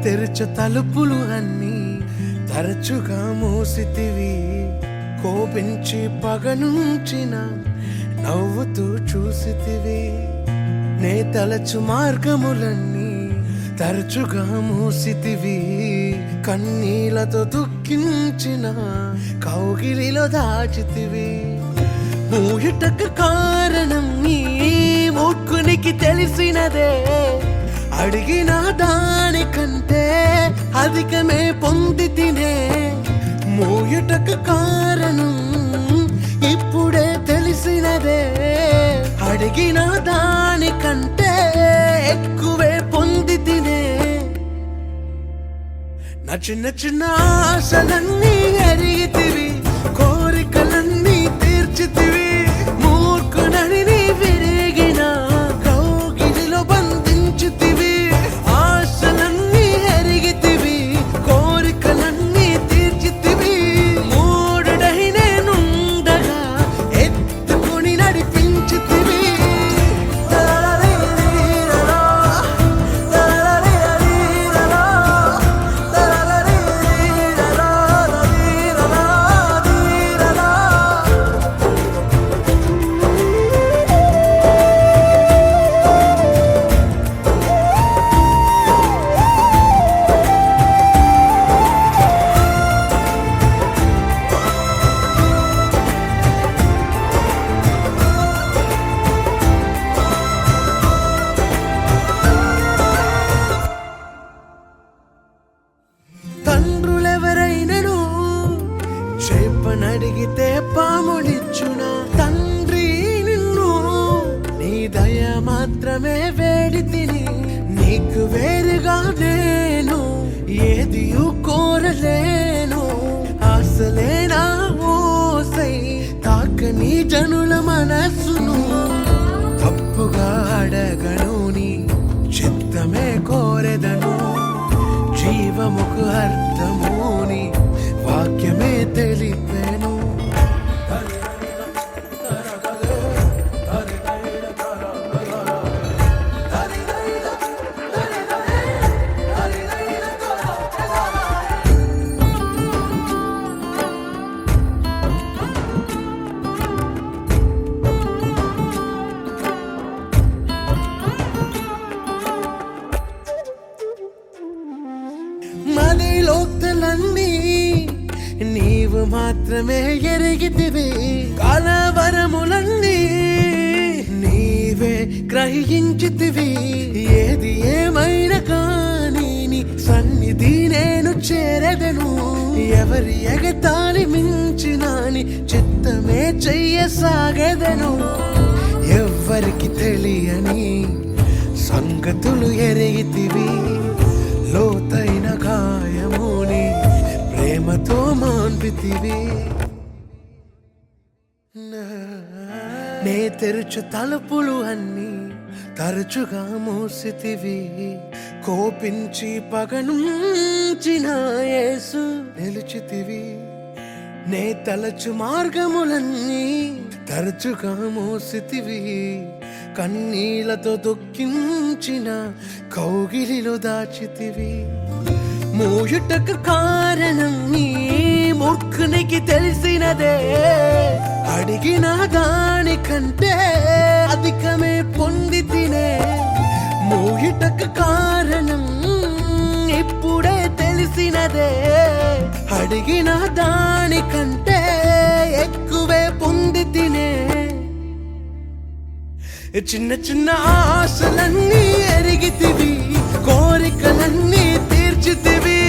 తెరుచు తలుపులు అన్నీ తరచుగా మూసితివి. కోపించి పగనుంచిన నవ్వుతూ చూసితివి. నే తలచు మార్గములన్నీ తరచుగా మూసితివి. కన్నీళ్లతో దుఃఖించిన కౌగిలిలో దాచితివి. మూయుటకు కారణం నీ మూర్ఖునికి తెలిసినదే. అడిగిన దానికంటే అధికమే పొంది తినే. మూయుటకు కారణం ఇప్పుడే తెలిసినదే. అడిగిన దానికంటే ఎక్కువే పొంది తినే. నా చిన్న చిన్న ఆశలన్నీ ఎరిగితివి. కోరికలన్నీ తీర్చితివి. మూర్ఖునని నీ విరిగిన కౌగిలిలో బంధించితివి. ఆశలన్నీ ఎరిగితివి. కోరికలన్నీ తీర్చితివి. మూడుడై నేనుండగా ఎత్తుకుని నడిపించితివి. తండ్రులెవరైనను చేపనడిగితే పామునిచ్చునా? తండ్రి నిన్ను నీ దయ మాత్రమే వేడి తిని. నీకు వేరుగా నేను ఏదియు కోరలేను. ఆశలేనా ఓసై తాకని జనుల మనస్సును. తప్పుగా అడగను నీ చిత్తమే కోరెదను. జీవముకు అర్థముని వాక్యమే తెలిపెను. మదిలోక్తలన్నీ నీవు మాత్రమే ఎరిగితివి. కలవరములన్నీ నీవే గ్రహించితివి. ఏది ఏమైనా కానీ నీ సన్నిధి నేను చేరదను. ఎవరి ఎగతాళి మించిన నీ చిత్తమే చెయ్యసాగదను. ఎవ్వరికి తెలియని సంగతులు ఎరిగితివి. లోతైన గాయముని ప్రేమతో మాన్పితివి. నే తెరుచు తలుపులు అన్నీ తరచుగా మూసితివి. కోపించి పగనుంచిన యేసు నిలిచితివి. నే తలచు మార్గములన్నీ తరచుగా మూసితివి. కన్నీళ్లతో దుఃఖించిన కౌగిలిలో దాచితివి. మూయుటకు కారణం నీ మూర్ఖునికి తెలిసినదే. అడిగిన దానికంటే అధికమే పొంది తినే. మూయుటకు కారణం ఇప్పుడే తెలిసినదే. అడిగిన దానికంటే ఎక్కువే పొంది తినే. చిన్న చిన్న ఆశలన్నీ ఎరిగితివి. కోరికలన్నీ తీర్చితివి.